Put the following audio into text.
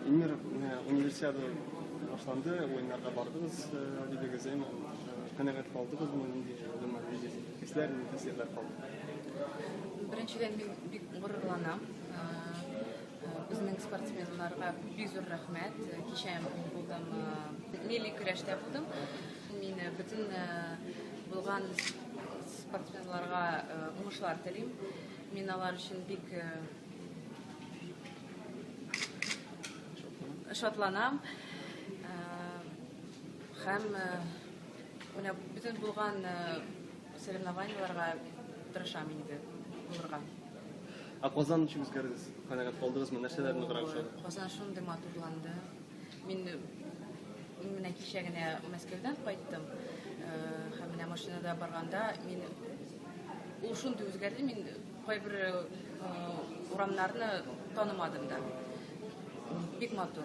Илмир, универсиада башланды, ойыннарга бардыгыз, дидегез, канәгать калдыгызмы, хисләр, тәэсирләр калды? Беренчедән мин бик горурланам. Безнең спортсменнарга бик зур рәхмәт. Кичә мин булдым, милли көрәштә булдым. Мин бөтен булган спортсменнарга уңышлар телим. Мин алар өчен бик шатланам. Һәм бөтен булган соревнованияларга тырышам инде булырга. Казан өчен үзгәрдегез, канәгать калдыгызмы, нәрсәләрне карап? Казан шундый матурланды. Мин менә кичә генә Мәскәүдән кайттым. Һәм менә машинада барганда мин ул шундый үзгәрде, мин кайбер урамнарны танымадым да. Бик матур.